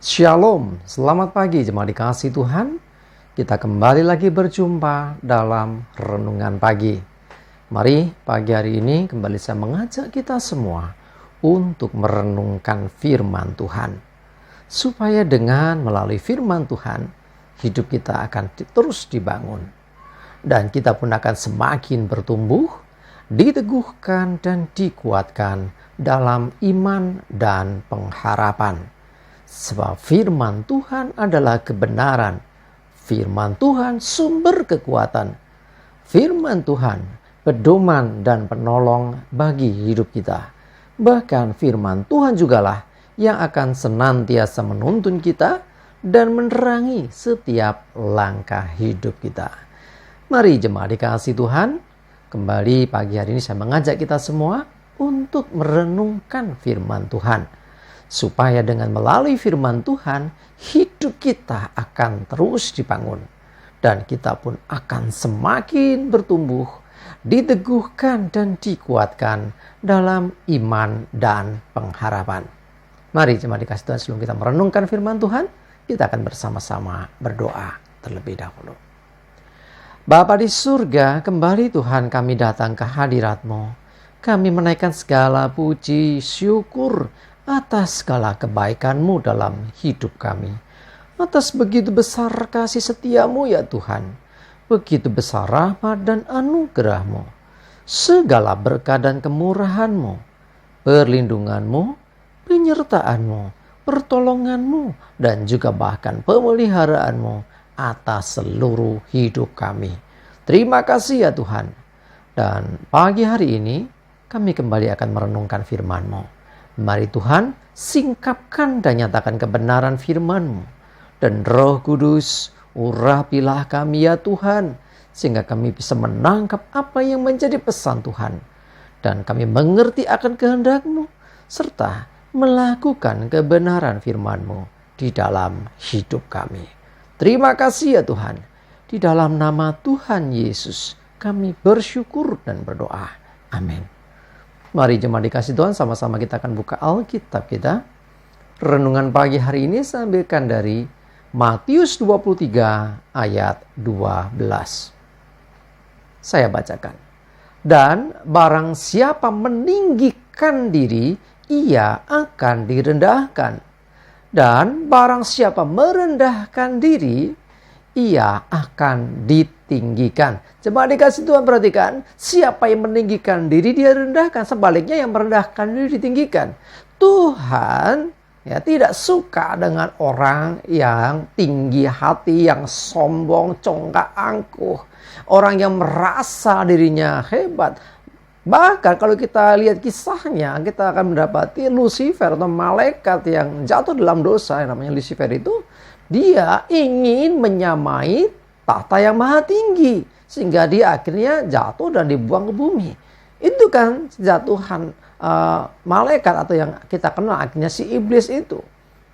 Shalom, selamat pagi jemaat dikasihi Tuhan. Kita kembali lagi berjumpa dalam renungan pagi. Mari pagi hari ini kembali saya mengajak kita semua untuk merenungkan firman Tuhan. Supaya dengan melalui firman Tuhan, hidup kita akan terus dibangun. Dan kita pun akan semakin bertumbuh, diteguhkan dan dikuatkan dalam iman dan pengharapan. Sebab firman Tuhan adalah kebenaran. Firman Tuhan sumber kekuatan. Firman Tuhan pedoman dan penolong bagi hidup kita. Bahkan firman Tuhan jugalah yang akan senantiasa menuntun kita dan menerangi setiap langkah hidup kita. Mari jemaat dikasihi Tuhan, kembali pagi hari ini saya mengajak kita semua untuk merenungkan firman Tuhan. Supaya dengan melalui firman Tuhan, hidup kita akan terus dibangun. Dan kita pun akan semakin bertumbuh, diteguhkan dan dikuatkan dalam iman dan pengharapan. Mari jemaat dikasihi Tuhan, sebelum kita merenungkan firman Tuhan, kita akan bersama-sama berdoa terlebih dahulu. Bapa di surga, kembali Tuhan kami datang ke hadirat-Mu. Kami menaikkan segala puji, syukur, atas segala kebaikan-Mu dalam hidup kami. Atas begitu besar kasih setia-Mu ya Tuhan. Begitu besar rahmat dan anugerah-Mu. Segala berkat dan kemurahan-Mu. Perlindungan-Mu, penyertaan-Mu, pertolongan-Mu, dan juga bahkan pemeliharaan-Mu atas seluruh hidup kami. Terima kasih ya Tuhan. Dan pagi hari ini kami kembali akan merenungkan firman-Mu. Mari Tuhan, singkapkan dan nyatakan kebenaran firman-Mu. Dan Roh Kudus, urapilah kami ya Tuhan, sehingga kami bisa menangkap apa yang menjadi pesan Tuhan. Dan kami mengerti akan kehendak-Mu, serta melakukan kebenaran firman-Mu di dalam hidup kami. Terima kasih ya Tuhan. Di dalam nama Tuhan Yesus, kami bersyukur dan berdoa. Amin. Mari jemaat dikasihi Tuhan, sama-sama kita akan buka Alkitab kita. Renungan pagi hari ini saya ambilkan dari Matius 23 ayat 12. Saya bacakan. Dan barang siapa meninggikan diri, ia akan direndahkan. Dan barang siapa merendahkan diri, ia akan ditinggikan. Coba dikasih Tuhan perhatikan, siapa yang meninggikan diri dia rendahkan, sebaliknya yang merendahkan diri ditinggikan. Tuhan tidak suka dengan orang yang tinggi hati, yang sombong, congkak angkuh, orang yang merasa dirinya hebat. Bahkan kalau kita lihat kisahnya, kita akan mendapati Lucifer atau malaikat yang jatuh dalam dosa, yang namanya Lucifer itu, dia ingin menyamai tahta yang maha tinggi. Sehingga dia akhirnya jatuh dan dibuang ke bumi. Itu kan jatuhan malaikat atau yang kita kenal akhirnya si iblis itu.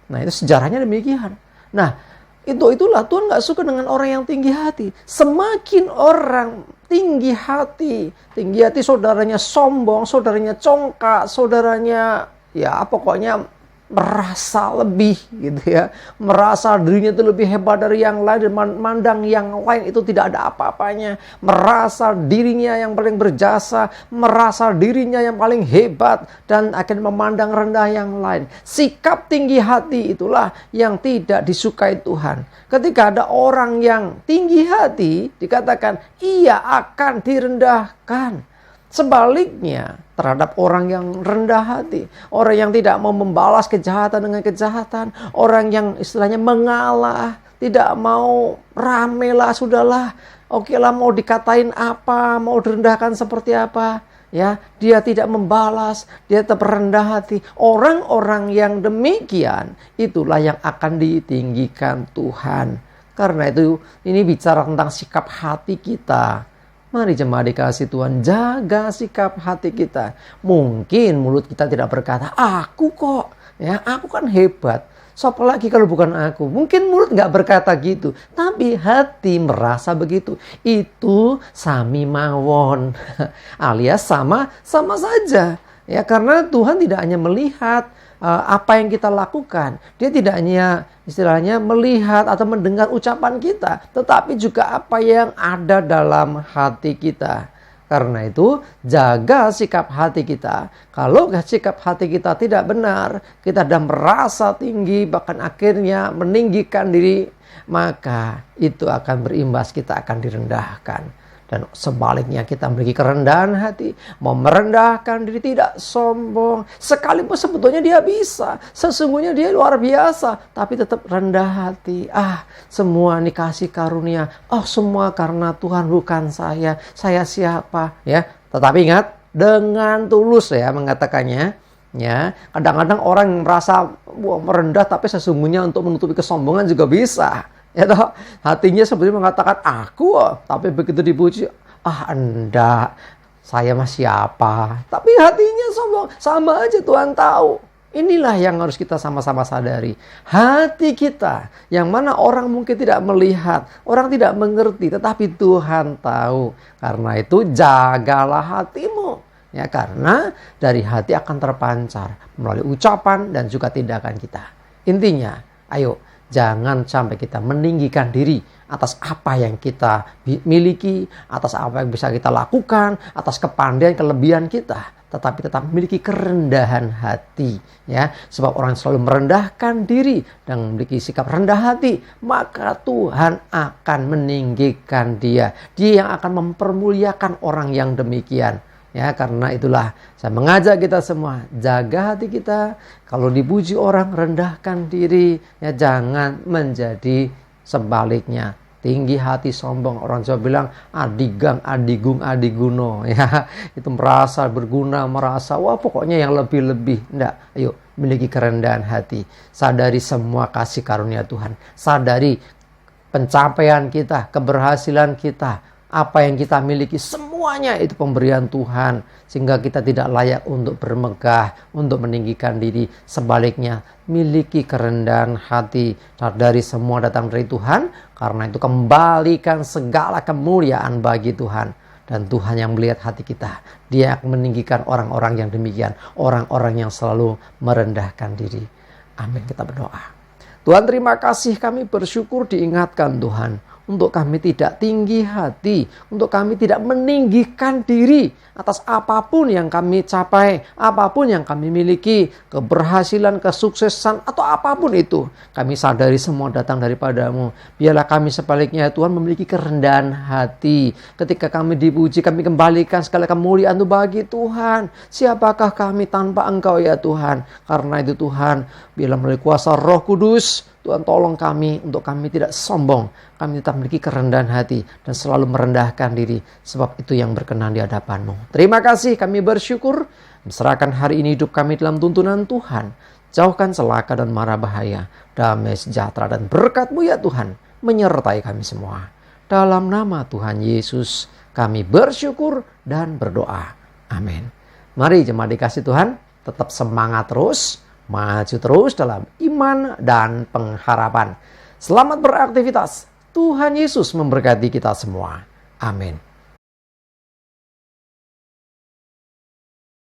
Nah itu sejarahnya demikian. Nah itulah Tuhan gak suka dengan orang yang tinggi hati. Semakin orang tinggi hati saudaranya sombong, saudaranya congkak, saudaranya pokoknya merasa lebih gitu ya, merasa dirinya itu lebih hebat dari yang lain dan memandang yang lain itu tidak ada apa-apanya, merasa dirinya yang paling berjasa, merasa dirinya yang paling hebat dan akan memandang rendah yang lain. Sikap tinggi hati itulah yang tidak disukai Tuhan. Ketika ada orang yang tinggi hati, dikatakan ia akan direndahkan. Sebaliknya terhadap orang yang rendah hati, orang yang tidak mau membalas kejahatan dengan kejahatan, orang yang istilahnya mengalah, tidak mau rame lah, sudahlah, oke lah mau dikatain apa, mau direndahkan seperti apa, ya dia tidak membalas, dia tetap rendah hati. Orang-orang yang demikian itulah yang akan ditinggikan Tuhan. Karena itu ini bicara tentang sikap hati kita. Mari jemaat dikasihi Tuhan, jaga sikap hati kita. Mungkin mulut kita tidak berkata, aku kok, aku kan hebat. Siapa lagi kalau bukan aku? Mungkin mulut nggak berkata gitu, tapi hati merasa begitu. Itu sami mawon, alias sama saja. Ya, karena Tuhan tidak hanya melihat apa yang kita lakukan. Dia tidak hanya istilahnya melihat atau mendengar ucapan kita, tetapi juga apa yang ada dalam hati kita. Karena itu, jaga sikap hati kita. Kalau sikap hati kita tidak benar, kita sudah merasa tinggi, bahkan akhirnya meninggikan diri, maka itu akan berimbas, kita akan direndahkan. Dan sebaliknya kita memiliki kerendahan hati, mau merendahkan diri, tidak sombong. Sekalipun sebetulnya dia bisa, sesungguhnya dia luar biasa, tapi tetap rendah hati. Semua ini kasih karunia. Semua karena Tuhan, bukan saya. Saya siapa? Ya, tetapi ingat, dengan tulus ya mengatakannya. Ya, kadang-kadang orang yang merasa merendah, tapi sesungguhnya untuk menutupi kesombongan juga bisa. Ya toh, hatinya sebetulnya mengatakan aku, tapi begitu dipuji, enggak, saya mah siapa? Tapi hatinya sombong, sama aja Tuhan tahu. Inilah yang harus kita sama-sama sadari. Hati kita, yang mana orang mungkin tidak melihat, orang tidak mengerti, tetapi Tuhan tahu. Karena itu jagalah hatimu. Ya, karena dari hati akan terpancar melalui ucapan dan juga tindakan kita. Intinya, ayo, jangan sampai kita meninggikan diri atas apa yang kita miliki, atas apa yang bisa kita lakukan, atas kepandaian, kelebihan kita. Tetapi tetap memiliki kerendahan hati. Ya, sebab orang selalu merendahkan diri dan memiliki sikap rendah hati, maka Tuhan akan meninggikan dia. Dia yang akan mempermuliakan orang yang demikian. Ya, karena itulah saya mengajak kita semua, jaga hati kita. Kalau dipuji orang, rendahkan diri. Ya, jangan menjadi sebaliknya. Tinggi hati, sombong. Orang Jawa bilang adigang, adigung, adiguno. Ya, itu merasa berguna, merasa pokoknya yang lebih-lebih. Enggak, ayo miliki kerendahan hati. Sadari semua kasih karunia Tuhan. Sadari pencapaian kita, keberhasilan kita. Apa yang kita miliki, semuanya itu pemberian Tuhan. Sehingga kita tidak layak untuk bermegah, untuk meninggikan diri. Sebaliknya, miliki kerendahan hati. Dari semua datang dari Tuhan. Karena itu kembalikan segala kemuliaan bagi Tuhan. Dan Tuhan yang melihat hati kita. Dia akan meninggikan orang-orang yang demikian. Orang-orang yang selalu merendahkan diri. Amin, kita berdoa. Tuhan, terima kasih, kami bersyukur diingatkan Tuhan. Untuk kami tidak tinggi hati, untuk kami tidak meninggikan diri atas apapun yang kami capai, apapun yang kami miliki, keberhasilan, kesuksesan, atau apapun itu. Kami sadari semua datang daripadamu. Biarlah kami sebaliknya Tuhan memiliki kerendahan hati. Ketika kami dipuji, kami kembalikan segala kemuliaan itu bagi Tuhan. Siapakah kami tanpa Engkau ya Tuhan? Karena itu Tuhan, biarlah melalui kuasa Roh Kudus, Tuhan tolong kami untuk kami tidak sombong. Kami tetap memiliki kerendahan hati dan selalu merendahkan diri. Sebab itu yang berkenan di hadapan-Mu. Terima kasih, kami bersyukur. Serahkan hari ini hidup kami dalam tuntunan Tuhan. Jauhkan celaka dan mara bahaya. Damai sejahtera dan berkat-Mu ya Tuhan menyertai kami semua. Dalam nama Tuhan Yesus kami bersyukur dan berdoa. Amin. Mari jemaat dikasih Tuhan, tetap semangat terus. Maju terus dalam iman dan pengharapan. Selamat beraktivitas. Tuhan Yesus memberkati kita semua. Amin.